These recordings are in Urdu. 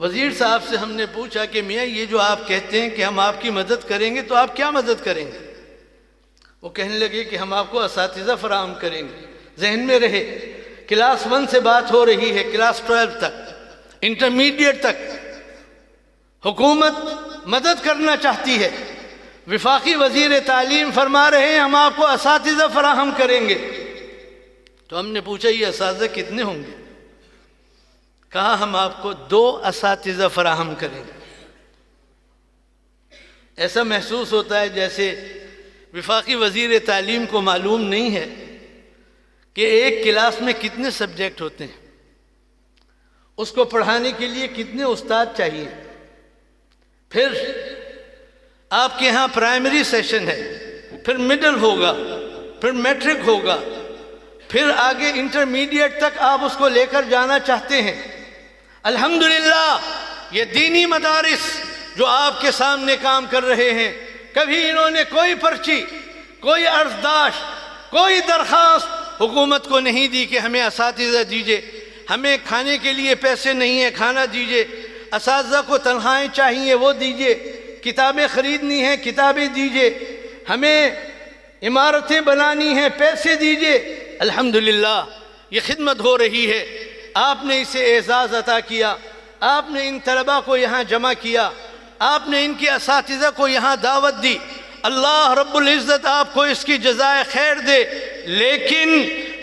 وزیر صاحب سے ہم نے پوچھا کہ میاں یہ جو آپ کہتے ہیں کہ ہم آپ کی مدد کریں گے تو آپ کیا مدد کریں گے؟ وہ کہنے لگے کہ ہم آپ کو اساتذہ فراہم کریں گے۔ ذہن میں رہے کلاس 1 سے بات ہو رہی ہے، کلاس 12 تک، انٹرمیڈیٹ تک حکومت مدد کرنا چاہتی ہے۔ وفاقی وزیر تعلیم فرما رہے ہیں ہم آپ کو اساتذہ فراہم کریں گے۔ تو ہم نے پوچھا یہ اساتذہ کتنے ہوں گے؟ کہا ہم آپ کو 2 اساتذہ فراہم کریں گے۔ ایسا محسوس ہوتا ہے جیسے وفاقی وزیر تعلیم کو معلوم نہیں ہے کہ ایک کلاس میں کتنے سبجیکٹ ہوتے ہیں، اس کو پڑھانے کے لیے کتنے استاد چاہیے۔ پھر آپ کے ہاں پرائمری سیشن ہے، پھر مڈل ہوگا، پھر میٹرک ہوگا، پھر آگے انٹرمیڈیٹ تک آپ اس کو لے کر جانا چاہتے ہیں۔ الحمدللہ یہ دینی مدارس جو آپ کے سامنے کام کر رہے ہیں، کبھی انہوں نے کوئی پرچی، کوئی عرضداشت، کوئی درخواست حکومت کو نہیں دی کہ ہمیں اساتذہ دیجئے، ہمیں کھانے کے لیے پیسے نہیں ہیں کھانا دیجئے، اساتذہ کو تنخواہیں چاہیے وہ دیجئے، کتابیں خریدنی ہیں کتابیں دیجئے، ہمیں عمارتیں بنانی ہیں پیسے دیجئے۔ الحمدللہ یہ خدمت ہو رہی ہے۔ آپ نے اسے اعزاز عطا کیا، آپ نے ان طلباء کو یہاں جمع کیا، آپ نے ان کے اساتذہ کو یہاں دعوت دی۔ اللہ رب العزت آپ کو اس کی جزائے خیر دے، لیکن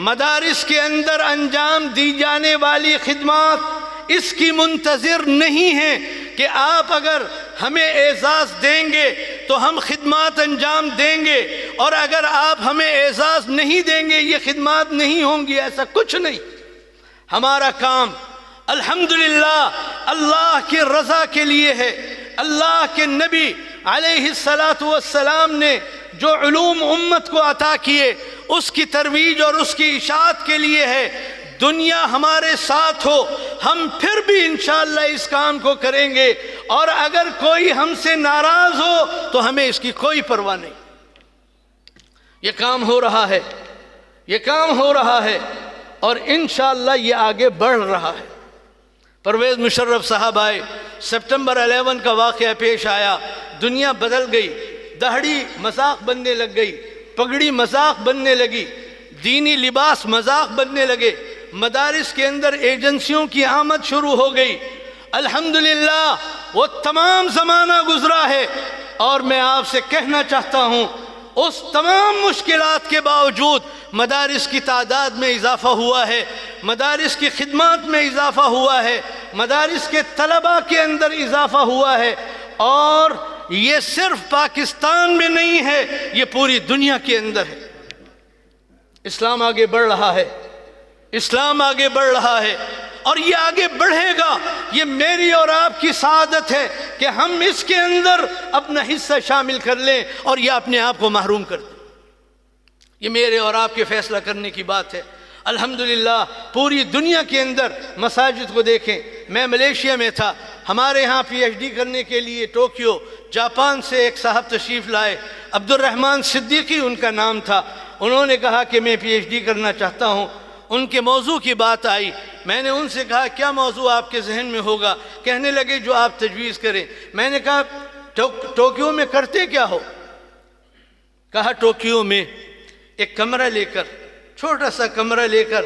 مدارس کے اندر انجام دی جانے والی خدمات اس کی منتظر نہیں ہیں کہ آپ اگر ہمیں اعزاز دیں گے تو ہم خدمات انجام دیں گے، اور اگر آپ ہمیں اعزاز نہیں دیں گے یہ خدمات نہیں ہوں گی۔ ایسا کچھ نہیں۔ ہمارا کام الحمدللہ اللہ کی رضا کے لیے ہے۔ اللہ کے نبی علیہ السلام نے جو علوم امت کو عطا کیے اس کی ترویج اور اس کی اشاعت کے لیے ہے۔ دنیا ہمارے ساتھ ہو ہم پھر بھی انشاءاللہ اس کام کو کریں گے، اور اگر کوئی ہم سے ناراض ہو تو ہمیں اس کی کوئی پرواہ نہیں۔ یہ کام ہو رہا ہے، یہ کام ہو رہا ہے، اور انشاءاللہ یہ آگے بڑھ رہا ہے۔ پرویز مشرف صاحب آئے، سپٹمبر 11 کا واقعہ پیش آیا، دنیا بدل گئی، دہڑی مذاق بننے لگ گئی، پگڑی مذاق بننے لگی، دینی لباس مذاق بننے لگے، مدارس کے اندر ایجنسیوں کی آمد شروع ہو گئی۔ الحمدللہ وہ تمام زمانہ گزرا ہے، اور میں آپ سے کہنا چاہتا ہوں اس تمام مشکلات کے باوجود مدارس کی تعداد میں اضافہ ہوا ہے، مدارس کی خدمات میں اضافہ ہوا ہے، مدارس کے طلباء کے اندر اضافہ ہوا ہے، اور یہ صرف پاکستان میں نہیں ہے، یہ پوری دنیا کے اندر ہے۔ اسلام آگے بڑھ رہا ہے، اسلام آگے بڑھ رہا ہے، اور یہ آگے بڑھے گا۔ یہ میری اور آپ کی سعادت ہے کہ ہم اس کے اندر اپنا حصہ شامل کر لیں اور یہ اپنے آپ کو محروم کر دیں۔ یہ میرے اور آپ کے فیصلہ کرنے کی بات ہے۔ الحمدللہ پوری دنیا کے اندر مساجد کو دیکھیں۔ میں ملیشیا میں تھا، ہمارے ہاں پی ایچ ڈی کرنے کے لیے ٹوکیو جاپان سے ایک صاحب تشریف لائے، عبد الرحمن صدیقی ان کا نام تھا۔ انہوں نے کہا کہ میں پی ایچ ڈی کرنا چاہتا ہوں۔ ان کے موضوع کی بات آئی، میں نے ان سے کہا کیا موضوع آپ کے ذہن میں ہوگا؟ کہنے لگے جو آپ تجویز کریں۔ میں نے کہا ٹوکیو میں کرتے کیا ہو؟ کہا ٹوکیو میں ایک کمرہ لے کر، چھوٹا سا کمرہ لے کر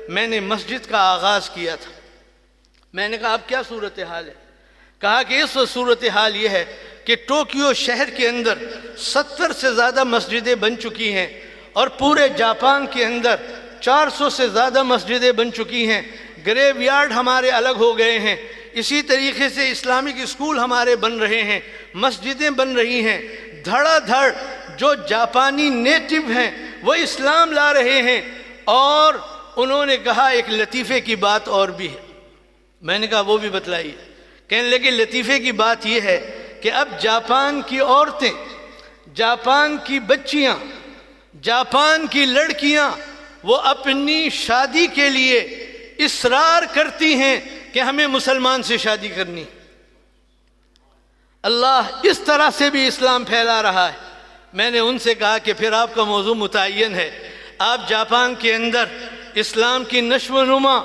میں نے مسجد کا آغاز کیا تھا۔ میں نے کہا اب کیا صورتحال ہے؟ کہا کہ اس وقت صورتحال یہ ہے کہ ٹوکیو شہر کے اندر 70 سے زیادہ مسجدیں بن چکی ہیں، اور پورے جاپان کے اندر 400 سے زیادہ مسجدیں بن چکی ہیں، گریو یارڈ ہمارے الگ ہو گئے ہیں، اسی طریقے سے اسلامک اسکول ہمارے بن رہے ہیں، مسجدیں بن رہی ہیں، دھڑا دھڑ جو جاپانی نیٹو ہیں وہ اسلام لا رہے ہیں۔ اور انہوں نے کہا ایک لطیفے کی بات اور بھی ہے۔ میں نے کہا وہ بھی بتلائیے۔ کہنے لگے لطیفے کی بات یہ ہے کہ اب جاپان کی عورتیں، جاپان کی بچیاں، جاپان کی لڑکیاں وہ اپنی شادی کے لیے اصرار کرتی ہیں کہ ہمیں مسلمان سے شادی کرنی۔ اللہ اس طرح سے بھی اسلام پھیلا رہا ہے۔ میں نے ان سے کہا کہ پھر آپ کا موضوع متعین ہے، آپ جاپان کے اندر اسلام کی نشو و نما،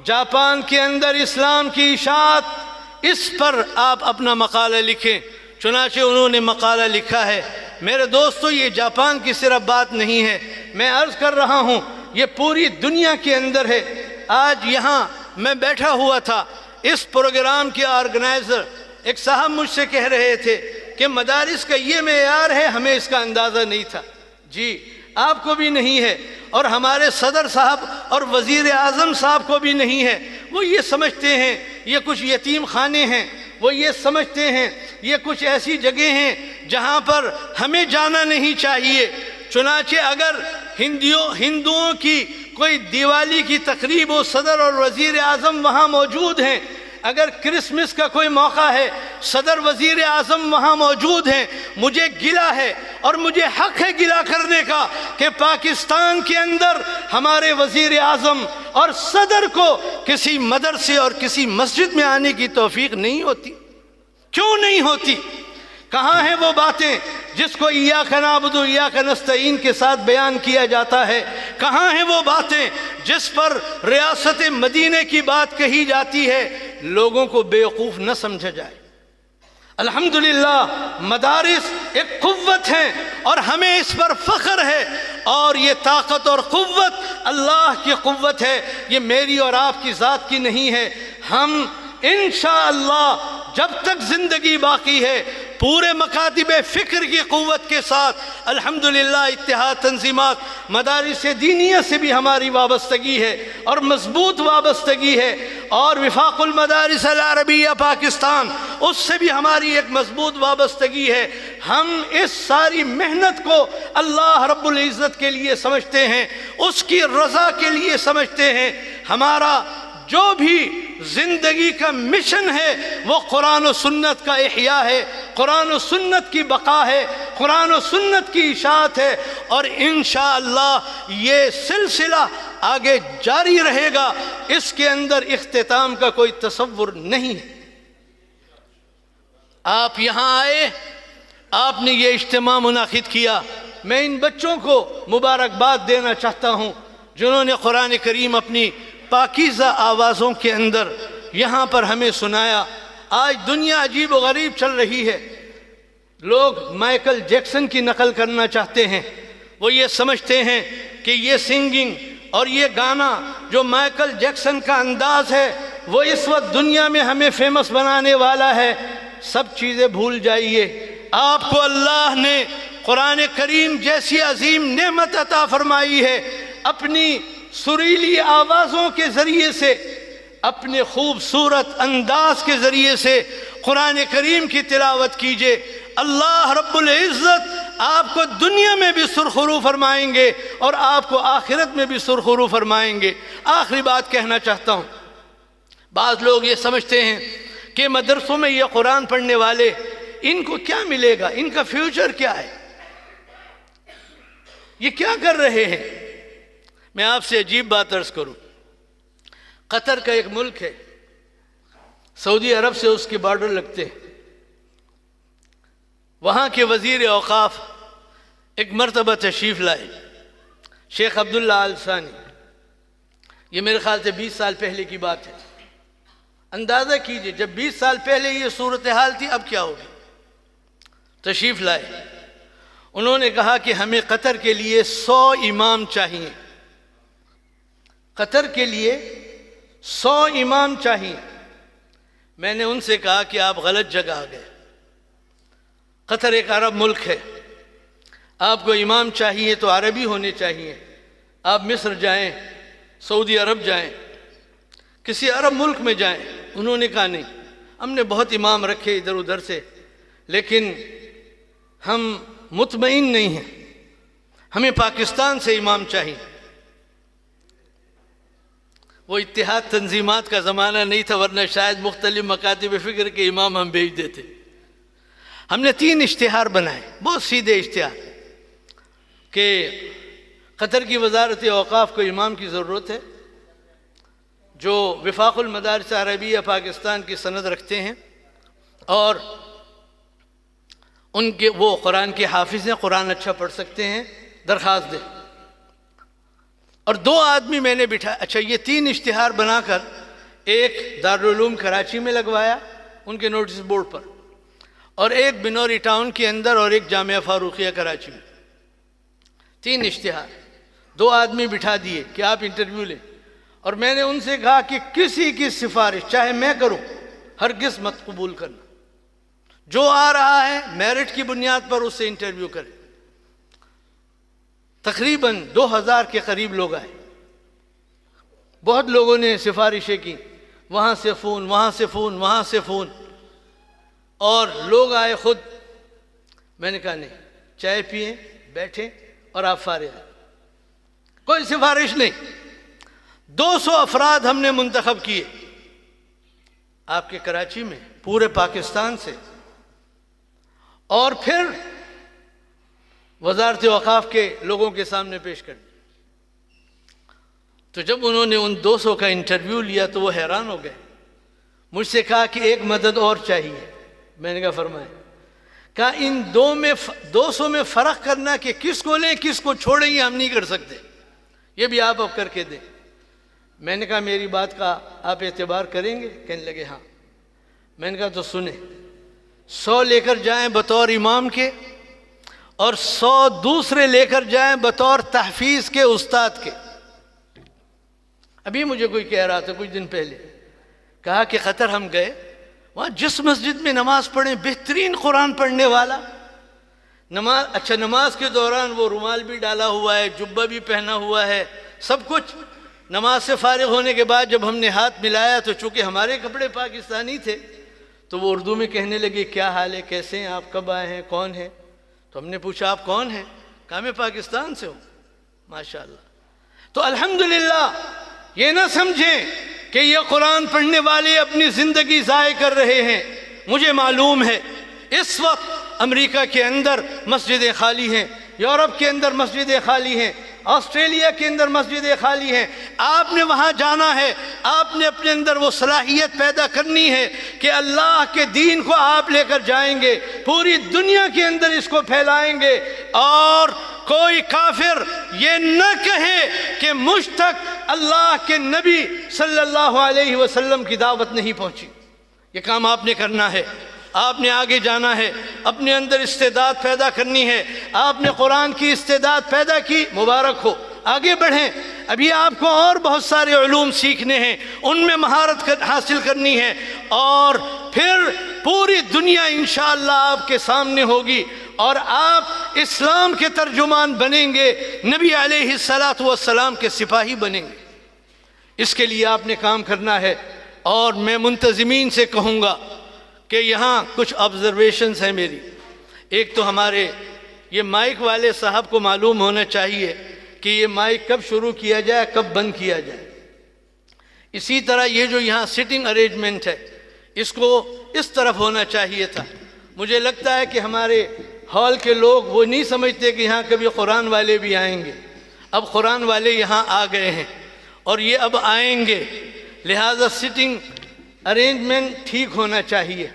جاپان کے اندر اسلام کی اشاعت، اس پر آپ اپنا مقالہ لکھیں۔ چنانچہ انہوں نے مقالہ لکھا ہے۔ میرے دوستو، یہ جاپان کی صرف بات نہیں ہے، میں عرض کر رہا ہوں یہ پوری دنیا کے اندر ہے۔ آج یہاں میں بیٹھا ہوا تھا، اس پروگرام کے آرگنائزر ایک صاحب مجھ سے کہہ رہے تھے کہ مدارس کا یہ معیار ہے، ہمیں اس کا اندازہ نہیں تھا۔ جی آپ کو بھی نہیں ہے، اور ہمارے صدر صاحب اور وزیر اعظم صاحب کو بھی نہیں ہے۔ وہ یہ سمجھتے ہیں یہ کچھ یتیم خانے ہیں، وہ یہ سمجھتے ہیں یہ کچھ ایسی جگہ ہیں جہاں پر ہمیں جانا نہیں چاہیے۔ چنانچہ اگر ہندوؤں کی کوئی دیوالی کی تقریب ہو، صدر اور وزیر اعظم وہاں موجود ہیں۔ اگر کرسمس کا کوئی موقع ہے، صدر وزیر اعظم وہاں موجود ہیں۔ مجھے گلہ ہے اور مجھے حق ہے گلہ کرنے کا کہ پاکستان کے اندر ہمارے وزیر اعظم اور صدر کو کسی مدرسے اور کسی مسجد میں آنے کی توفیق نہیں ہوتی۔ کیوں نہیں ہوتی؟ کہاں ہیں وہ باتیں جس کو ایاک نعبد و ایاک نستعین کے ساتھ بیان کیا جاتا ہے؟ کہاں ہیں وہ باتیں جس پر ریاست مدینہ کی بات کہی جاتی ہے؟ لوگوں کو بیوقوف نہ سمجھا جائے۔ الحمدللہ مدارس ایک قوت ہیں اور ہمیں اس پر فخر ہے، اور یہ طاقت اور قوت اللہ کی قوت ہے، یہ میری اور آپ کی ذات کی نہیں ہے۔ ہم انشاءاللہ جب تک زندگی باقی ہے پورے مکاتب فکر کی قوت کے ساتھ الحمدللہ اتحاد تنظیمات مدارس دینیہ سے بھی ہماری وابستگی ہے اور مضبوط وابستگی ہے، اور وفاق المدارس العربیہ پاکستان اس سے بھی ہماری ایک مضبوط وابستگی ہے۔ ہم اس ساری محنت کو اللہ رب العزت کے لیے سمجھتے ہیں، اس کی رضا کے لیے سمجھتے ہیں۔ ہمارا جو بھی زندگی کا مشن ہے وہ قرآن و سنت کا احیاء ہے، قرآن و سنت کی بقا ہے، قرآن و سنت کی اشاعت ہے، اور انشاءاللہ یہ سلسلہ آگے جاری رہے گا، اس کے اندر اختتام کا کوئی تصور نہیں ہے۔ آپ یہاں آئے، آپ نے یہ اجتماع منعقد کیا، میں ان بچوں کو مبارکباد دینا چاہتا ہوں جنہوں نے قرآن کریم اپنی پاکیزہ آوازوں کے اندر یہاں پر ہمیں سنایا۔ آج دنیا عجیب و غریب چل رہی ہے، لوگ مائیکل جیکسن کی نقل کرنا چاہتے ہیں۔ وہ یہ سمجھتے ہیں کہ یہ سنگنگ اور یہ گانا جو مائیکل جیکسن کا انداز ہے وہ اس وقت دنیا میں ہمیں فیمس بنانے والا ہے۔ سب چیزیں بھول جائیے، آپ کو اللہ نے قرآن کریم جیسی عظیم نعمت عطا فرمائی ہے۔ اپنی سریلی آوازوں کے ذریعے سے، اپنے خوبصورت انداز کے ذریعے سے قرآن کریم کی تلاوت کیجئے، اللہ رب العزت آپ کو دنیا میں بھی سرخرو فرمائیں گے اور آپ کو آخرت میں بھی سرخرو فرمائیں گے۔ آخری بات کہنا چاہتا ہوں، بعض لوگ یہ سمجھتے ہیں کہ مدرسوں میں یہ قرآن پڑھنے والے ان کو کیا ملے گا، ان کا فیوچر کیا ہے، یہ کیا کر رہے ہیں؟ میں آپ سے عجیب بات عرض کروں، قطر کا ایک ملک ہے، سعودی عرب سے اس کے بارڈر لگتے ہیں، وہاں کے وزیر اوقاف ایک مرتبہ تشریف لائے، شیخ عبداللہ آل ثانی، یہ میرے خیال سے 20 سال پہلے کی بات ہے۔ اندازہ کیجئے جب 20 سال پہلے یہ صورتحال تھی اب کیا ہوگی۔ تشریف لائے، انہوں نے کہا کہ ہمیں قطر کے لیے 100 امام چاہیے، قطر کے لیے 100 امام چاہیے۔ میں نے ان سے کہا کہ آپ غلط جگہ آ گئے، قطر ایک عرب ملک ہے، آپ کو امام چاہیے تو عربی ہونے چاہیے۔ آپ مصر جائیں، سعودی عرب جائیں، کسی عرب ملک میں جائیں۔ انہوں نے کہا نہیں، ہم نے بہت امام رکھے ادھر ادھر سے، لیکن ہم مطمئن نہیں ہیں، ہمیں پاکستان سے امام چاہیے۔ وہ اتحاد تنظیمات کا زمانہ نہیں تھا، ورنہ شاید مختلف مکاتب فکر کے امام ہم بھیج دیتے۔ ہم نے 3 اشتہار بنائے، بہت سیدھے اشتہار، کہ قطر کی وزارت اوقاف کو امام کی ضرورت ہے جو وفاق المدارس عربیہ پاکستان کی سند رکھتے ہیں اور ان کے وہ قرآن کے حافظ ہیں، قرآن اچھا پڑھ سکتے ہیں، درخواست دیں۔ اور 2 آدمی میں نے بٹھایا۔ اچھا، یہ 3 اشتہار بنا کر ایک دارالعلوم کراچی میں لگوایا، ان کے نوٹس بورڈ پر، اور ایک بنوری ٹاؤن کے اندر اور ایک جامعہ فاروقیہ کراچی میں، 3 اشتہار، 2 آدمی بٹھا دیے کہ آپ انٹرویو لیں، اور میں نے ان سے کہا کہ کسی کی سفارش چاہے میں کروں ہرگز مت قبول کرنا، جو آ رہا ہے میرٹ کی بنیاد پر اس سے انٹرویو کریں۔ تقریباً 2000 کے قریب لوگ آئے، بہت لوگوں نے سفارشیں کی، وہاں سے فون، وہاں سے فون، وہاں سے فون، اور لوگ آئے خود۔ میں نے کہا نہیں، چائے پئیں، بیٹھیں اور آپ فارغ ہیں، کوئی سفارش نہیں۔ 200 افراد ہم نے منتخب کیے آپ کے کراچی میں، پورے پاکستان سے، اور پھر وزارت اوقاف کے لوگوں کے سامنے پیش کر دی۔ تو جب انہوں نے ان 200 کا انٹرویو لیا تو وہ حیران ہو گئے، مجھ سے کہا کہ ایک مدد اور چاہیے۔ میں نے کہا فرمائیں۔ کہا ان 200 میں فرق کرنا کہ کس کو لیں کس کو چھوڑیں یہ ہم نہیں کر سکتے، یہ بھی آپ اب کر کے دیں۔ میں نے کہا میری بات کا آپ اعتبار کریں گے؟ کہنے لگے ہاں۔ میں نے کہا تو سنیں، 100 لے کر جائیں بطور امام کے، اور 100 دوسرے لے کر جائیں بطور تحفیظ کے استاد کے۔ ابھی مجھے کوئی کہہ رہا تھا کچھ دن پہلے، کہا کہ قطر ہم گئے، وہاں جس مسجد میں نماز پڑھیں بہترین قرآن پڑھنے والا، نماز کے دوران وہ رومال بھی ڈالا ہوا ہے، جبہ بھی پہنا ہوا ہے، سب کچھ۔ نماز سے فارغ ہونے کے بعد جب ہم نے ہاتھ ملایا تو چونکہ ہمارے کپڑے پاکستانی تھے تو وہ اردو میں کہنے لگے کیا حال ہے، کیسے ہیں آپ، کب آئے ہیں، کون ہیں؟ تو ہم نے پوچھا آپ کون ہیں؟ کہا میں پاکستان سے ہوں۔ ماشاءاللہ۔ تو الحمدللہ یہ نہ سمجھیں کہ یہ قرآن پڑھنے والے اپنی زندگی ضائع کر رہے ہیں۔ مجھے معلوم ہے اس وقت امریکہ کے اندر مسجدیں خالی ہیں، یورپ کے اندر مسجدیں خالی ہیں، آسٹریلیا کے اندر مسجدیں خالی ہیں۔ آپ نے وہاں جانا ہے، آپ نے اپنے اندر وہ صلاحیت پیدا کرنی ہے کہ اللہ کے دین کو آپ لے کر جائیں گے، پوری دنیا کے اندر اس کو پھیلائیں گے، اور کوئی کافر یہ نہ کہے کہ مجھ تک اللہ کے نبی صلی اللہ علیہ وسلم کی دعوت نہیں پہنچی۔ یہ کام آپ نے کرنا ہے، آپ نے آگے جانا ہے، اپنے اندر استعداد پیدا کرنی ہے۔ آپ نے قرآن کی استعداد پیدا کی، مبارک ہو، آگے بڑھیں۔ ابھی آپ کو اور بہت سارے علوم سیکھنے ہیں، ان میں مہارت حاصل کرنی ہے، اور پھر پوری دنیا انشاءاللہ آپ کے سامنے ہوگی، اور آپ اسلام کے ترجمان بنیں گے، نبی علیہ السلام کے سپاہی بنیں گے۔ اس کے لیے آپ نے کام کرنا ہے۔ اور میں منتظمین سے کہوں گا کہ یہاں کچھ آبزرویشنز ہیں میری۔ ایک تو ہمارے یہ مائک والے صاحب کو معلوم ہونا چاہیے کہ یہ مائک کب شروع کیا جائے، کب بند کیا جائے۔ اسی طرح یہ جو یہاں سٹنگ ارینجمنٹ ہے اس کو اس طرف ہونا چاہیے تھا۔ مجھے لگتا ہے کہ ہمارے ہال کے لوگ وہ نہیں سمجھتے کہ یہاں کبھی قرآن والے بھی آئیں گے۔ اب قرآن والے یہاں آ گئے ہیں اور یہ اب آئیں گے، لہذا سٹنگ ارینجمنٹ ٹھیک ہونا چاہیے۔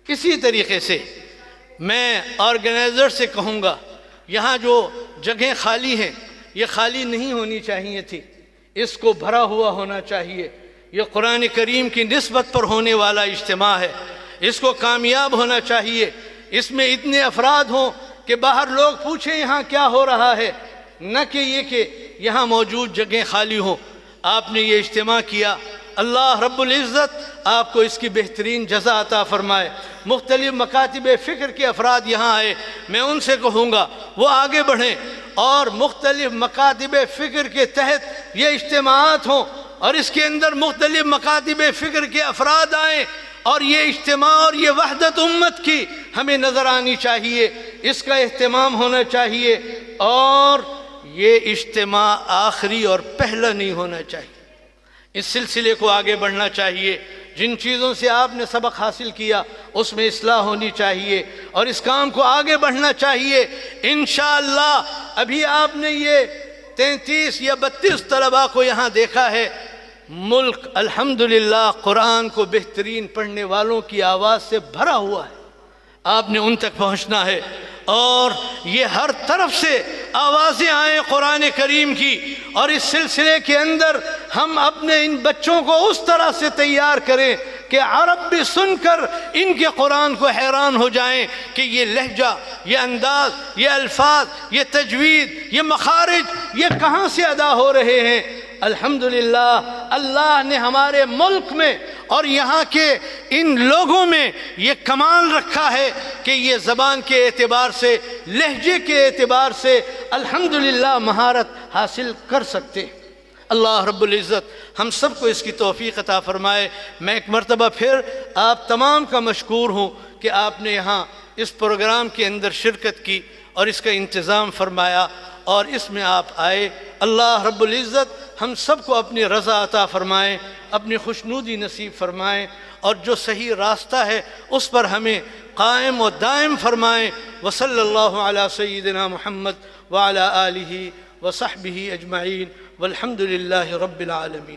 اسی طریقے سے میں آرگنائزر سے کہوں گا یہاں جو جگہیں خالی ہیں یہ خالی نہیں ہونی چاہیے تھی، اس کو بھرا ہوا ہونا چاہیے۔ یہ قرآن کریم کی نسبت پر ہونے والا اجتماع ہے، اس کو کامیاب ہونا چاہیے۔ اس میں اتنے افراد ہوں کہ باہر لوگ پوچھیں یہاں کیا ہو رہا ہے، نہ کہ یہ کہ یہاں موجود جگہیں خالی ہوں۔ آپ نے یہ اجتماع کیا، اللہ رب العزت آپ کو اس کی بہترین جزا عطا فرمائے۔ مختلف مکاتب فکر کے افراد یہاں آئے، میں ان سے کہوں گا وہ آگے بڑھیں اور مختلف مکاتب فکر کے تحت یہ اجتماعات ہوں، اور اس کے اندر مختلف مکاتب فکر کے افراد آئیں، اور یہ اجتماع اور یہ وحدت امت کی ہمیں نظر آنی چاہیے، اس کا اہتمام ہونا چاہیے، اور یہ اجتماع آخری اور پہلا نہیں ہونا چاہیے۔ اس سلسلے کو آگے بڑھنا چاہیے۔ جن چیزوں سے آپ نے سبق حاصل کیا اس میں اصلاح ہونی چاہیے، اور اس کام کو آگے بڑھنا چاہیے۔ انشاءاللہ ابھی آپ نے یہ 33 یا 32 طلباء کو یہاں دیکھا ہے۔ ملک الحمدللہ قرآن کو بہترین پڑھنے والوں کی آواز سے بھرا ہوا ہے، آپ نے ان تک پہنچنا ہے، اور یہ ہر طرف سے آوازیں آئیں قرآن کریم کی، اور اس سلسلے کے اندر ہم اپنے ان بچوں کو اس طرح سے تیار کریں کہ عرب بھی سن کر ان کے قرآن کو حیران ہو جائیں کہ یہ لہجہ، یہ انداز، یہ الفاظ، یہ تجوید، یہ مخارج یہ کہاں سے ادا ہو رہے ہیں۔ الحمدللہ اللہ نے ہمارے ملک میں اور یہاں کے ان لوگوں میں یہ کمال رکھا ہے کہ یہ زبان کے اعتبار سے، لہجے کے اعتبار سے الحمدللہ مہارت حاصل کر سکتے۔ اللہ رب العزت ہم سب کو اس کی توفیق عطا فرمائے۔ میں ایک مرتبہ پھر آپ تمام کا مشکور ہوں کہ آپ نے یہاں اس پروگرام کے اندر شرکت کی اور اس کا انتظام فرمایا اور اس میں آپ آئے۔ اللہ رب العزت ہم سب کو اپنی رضا عطا فرمائیں، اپنی خوشنودی نصیب فرمائیں، اور جو صحیح راستہ ہے اس پر ہمیں قائم و دائم فرمائیں۔ وصلی اللہ علی سیدنا محمد وعلی آلہ وصحبہ اجمعین والحمد للہ رب العالمین۔